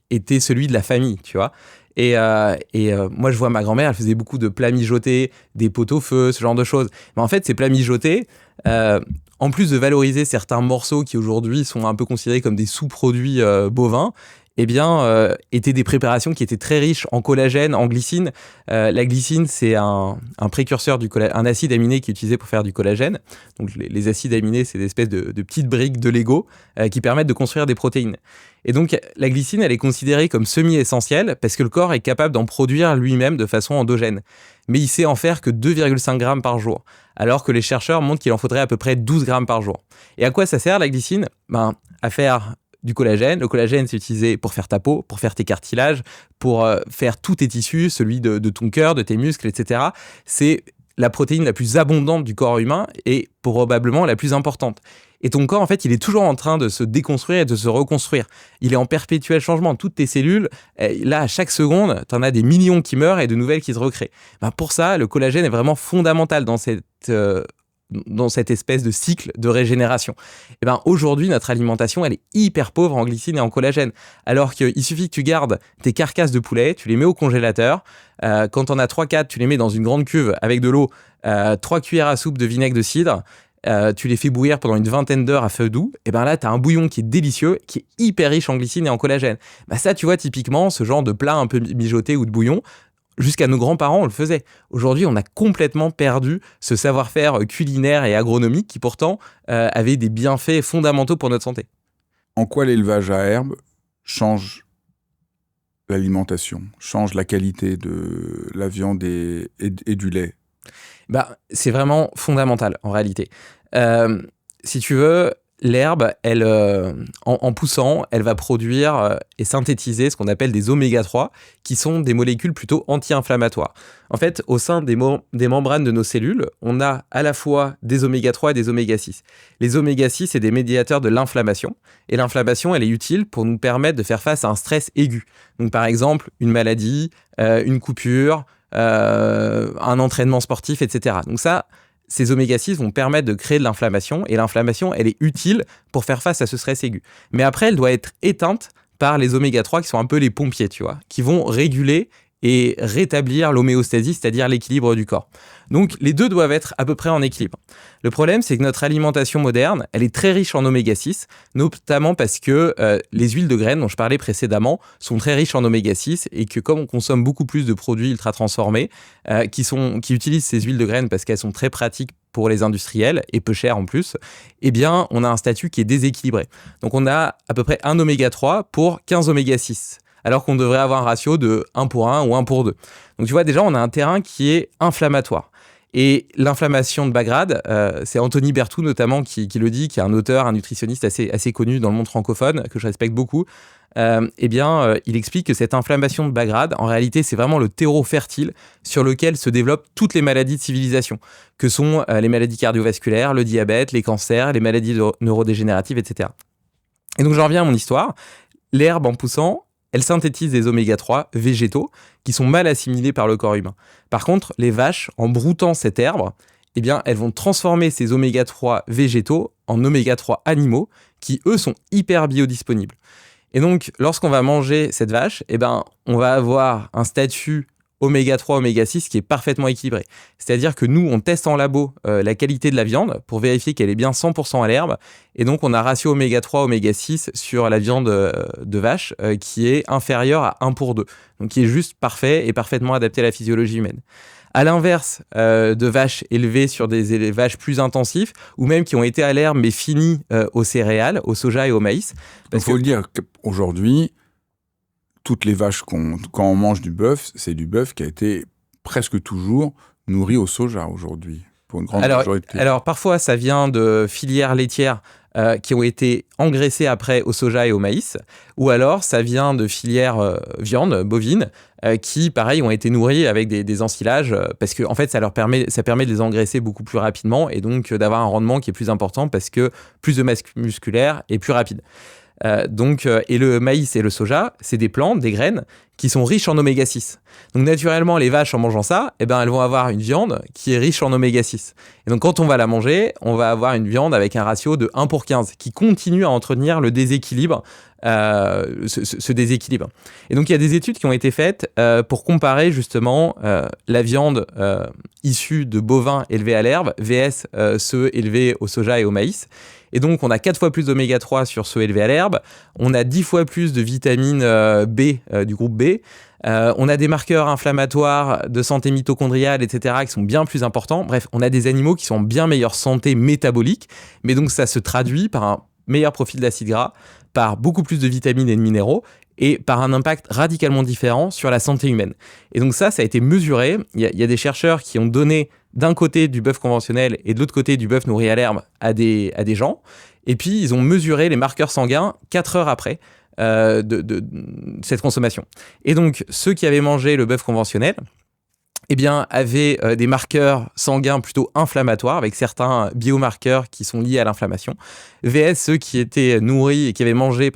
était celui de la famille, tu vois. Et moi, je vois ma grand-mère, elle faisait beaucoup de plats mijotés, des pot-au-feu, ce genre de choses. Mais en fait, ces plats mijotés, en plus de valoriser certains morceaux qui aujourd'hui sont un peu considérés comme des sous-produits bovins, eh bien, étaient des préparations qui étaient très riches en collagène, en glycine. La glycine, c'est un précurseur du collagène, un acide aminé qui est utilisé pour faire du collagène. Donc, les acides aminés, c'est des espèces de petites briques de Lego qui permettent de construire des protéines. Et donc, la glycine, elle est considérée comme semi-essentielle parce que le corps est capable d'en produire lui-même de façon endogène. Mais il sait en faire que 2,5 grammes par jour, alors que les chercheurs montrent qu'il en faudrait à peu près 12 grammes par jour. Et à quoi ça sert, la glycine ? À faire du collagène. Le collagène, c'est utilisé pour faire ta peau, pour faire tes cartilages, pour faire tous tes tissus, celui de ton cœur, de tes muscles, etc. C'est la protéine la plus abondante du corps humain et probablement la plus importante. Et ton corps, en fait, il est toujours en train de se déconstruire et de se reconstruire. Il est en perpétuel changement. Toutes tes cellules, là, à chaque seconde, tu en as des millions qui meurent et de nouvelles qui se recréent. Pour ça, le collagène est vraiment fondamental dans cette espèce de cycle de régénération. Et aujourd'hui, notre alimentation, elle est hyper pauvre en glycine et en collagène. Alors qu'il suffit que tu gardes tes carcasses de poulet, tu les mets au congélateur. Quand on a 3-4, tu les mets dans une grande cuve avec de l'eau, 3 cuillères à soupe de vinaigre de cidre. Tu les fais bouillir pendant une vingtaine d'heures à feu doux, et là, tu as un bouillon qui est délicieux, qui est hyper riche en glycine et en collagène. Ça, tu vois, typiquement, ce genre de plat un peu mijoté ou de bouillon, jusqu'à nos grands-parents, on le faisait. Aujourd'hui, on a complètement perdu ce savoir-faire culinaire et agronomique qui, pourtant, avait des bienfaits fondamentaux pour notre santé. En quoi l'élevage à herbe change l'alimentation, change la qualité de la viande et du lait ? C'est vraiment fondamental, en réalité. Si tu veux, l'herbe, elle, en poussant, elle va produire et synthétiser ce qu'on appelle des oméga 3, qui sont des molécules plutôt anti-inflammatoires. En fait, au sein des membranes de nos cellules, on a à la fois des oméga 3 et des oméga 6. Les oméga 6, c'est des médiateurs de l'inflammation. Et l'inflammation, elle est utile pour nous permettre de faire face à un stress aigu. Donc, par exemple, une maladie, une coupure, un entraînement sportif, etc. Donc ça, ces oméga-6 vont permettre de créer de l'inflammation, et l'inflammation, elle est utile pour faire face à ce stress aigu. Mais après, elle doit être éteinte par les oméga-3 qui sont un peu les pompiers, tu vois, qui vont réguler et rétablir l'homéostasie, c'est-à-dire l'équilibre du corps. Donc, les deux doivent être à peu près en équilibre. Le problème, c'est que notre alimentation moderne, elle est très riche en oméga-6, notamment parce que les huiles de graines dont je parlais précédemment sont très riches en oméga-6 et que comme on consomme beaucoup plus de produits ultra-transformés qui utilisent ces huiles de graines parce qu'elles sont très pratiques pour les industriels et peu chères en plus, eh bien, on a un statut qui est déséquilibré. Donc, on a à peu près un oméga-3 pour 15 oméga-6. Alors qu'on devrait avoir un ratio de 1 pour 1 ou 1 pour 2. Donc tu vois, déjà, on a un terrain qui est inflammatoire. Et l'inflammation de bas grade, c'est Anthony Berthoud notamment qui le dit, qui est un auteur, un nutritionniste assez connu dans le monde francophone, que je respecte beaucoup. Il explique que cette inflammation de bas grade, en réalité, c'est vraiment le terreau fertile sur lequel se développent toutes les maladies de civilisation, que sont les maladies cardiovasculaires, le diabète, les cancers, les maladies neurodégénératives, etc. Et donc j'en reviens à mon histoire. L'herbe en poussant, elle synthétise des oméga-3 végétaux qui sont mal assimilés par le corps humain. Par contre, les vaches, en broutant cette herbe, eh bien, elles vont transformer ces oméga-3 végétaux en oméga-3 animaux qui, eux, sont hyper biodisponibles. Et donc, lorsqu'on va manger cette vache, eh ben, on va avoir un statut oméga-3, oméga-6 qui est parfaitement équilibré. C'est-à-dire que nous, on teste en labo la qualité de la viande pour vérifier qu'elle est bien 100% à l'herbe. Et donc, on a ratio oméga-3, oméga-6 sur la viande de vache qui est inférieur à 1 pour 2. Donc, qui est juste parfait et parfaitement adapté à la physiologie humaine. À l'inverse de vaches élevées sur des élevages plus intensifs ou même qui ont été à l'herbe mais finis aux céréales, au soja et au maïs. Il faut le dire qu'aujourd'hui, toutes les vaches, quand on mange du bœuf, c'est du bœuf qui a été presque toujours nourri au soja aujourd'hui, pour une grande majorité. Alors parfois, ça vient de filières laitières qui ont été engraissées après au soja et au maïs, ou alors ça vient de filières viande, bovine, qui, pareil, ont été nourries avec des ensilages, parce que en fait, ça permet de les engraisser beaucoup plus rapidement, et donc d'avoir un rendement qui est plus important, parce que plus de masse musculaire et plus rapide. Et le maïs et le soja, c'est des plantes, des graines qui sont riches en oméga-6. Donc naturellement, les vaches en mangeant ça, eh ben, elles vont avoir une viande qui est riche en oméga-6. Et donc quand on va la manger, on va avoir une viande avec un ratio de 1 pour 15 qui continue à entretenir le déséquilibre, ce déséquilibre. Et donc il y a des études qui ont été faites pour comparer justement la viande issue de bovins élevés à l'herbe vs ceux élevés au soja et au maïs. Et donc, on a 4 fois plus d'oméga-3 sur ceux élevés à l'herbe. On a 10 fois plus de vitamine B, du groupe B. On a des marqueurs inflammatoires de santé mitochondriale, etc., qui sont bien plus importants. Bref, on a des animaux qui sont en bien meilleure santé métabolique. Mais donc, ça se traduit par un meilleur profil d'acide gras, par beaucoup plus de vitamines et de minéraux, et par un impact radicalement différent sur la santé humaine. Et donc ça a été mesuré. Il y a des chercheurs qui ont donné d'un côté du bœuf conventionnel et de l'autre côté du bœuf nourri à l'herbe à des gens. Et puis, ils ont mesuré les marqueurs sanguins 4 heures après de cette consommation. Et donc, ceux qui avaient mangé le bœuf conventionnel, eh bien, avaient des marqueurs sanguins plutôt inflammatoires, avec certains biomarqueurs qui sont liés à l'inflammation, vs ceux qui étaient nourris et qui avaient mangé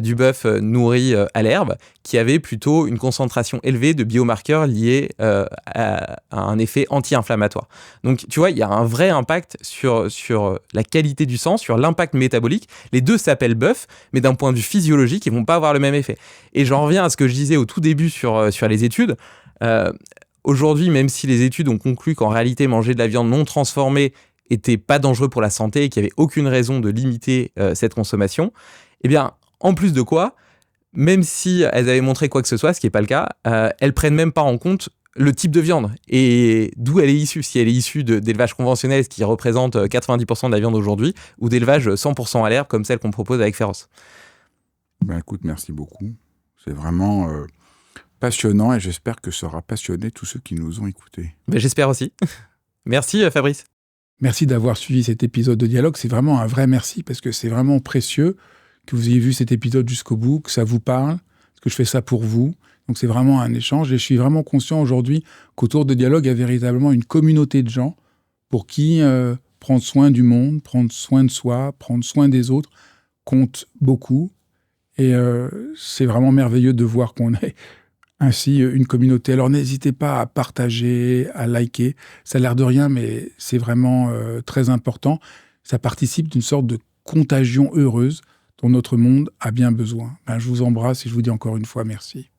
du bœuf nourri à l'herbe, qui avaient plutôt une concentration élevée de biomarqueurs liés à un effet anti-inflammatoire. Donc, tu vois, il y a un vrai impact sur la qualité du sang, sur l'impact métabolique. Les deux s'appellent bœuf, mais d'un point de vue physiologique, ils ne vont pas avoir le même effet. Et j'en reviens à ce que je disais au tout début sur les études. Aujourd'hui, même si les études ont conclu qu'en réalité, manger de la viande non transformée était pas dangereux pour la santé et qu'il n'y avait aucune raison de limiter cette consommation, eh bien, en plus de quoi, même si elles avaient montré quoi que ce soit, ce qui n'est pas le cas, elles prennent même pas en compte le type de viande et d'où elle est issue. Si elle est issue d'élevage conventionnel, ce qui représente 90% de la viande aujourd'hui, ou d'élevage 100% à l'herbe, comme celle qu'on propose avec Féroce. Ben écoute, merci beaucoup. C'est vraiment passionnant et j'espère que ça aura passionné tous ceux qui nous ont écoutés. Ben, j'espère aussi. Merci Fabrice. Merci d'avoir suivi cet épisode de Dialogue. C'est vraiment un vrai merci parce que c'est vraiment précieux que vous ayez vu cet épisode jusqu'au bout, que ça vous parle, parce que je fais ça pour vous. Donc c'est vraiment un échange et je suis vraiment conscient aujourd'hui qu'autour de Dialogue, il y a véritablement une communauté de gens pour qui prendre soin du monde, prendre soin de soi, prendre soin des autres compte beaucoup. Et c'est vraiment merveilleux de voir qu'on est ainsi une communauté. Alors n'hésitez pas à partager, à liker. Ça a l'air de rien, mais c'est vraiment très important. Ça participe d'une sorte de contagion heureuse dont notre monde a bien besoin. Je vous embrasse et je vous dis encore une fois merci.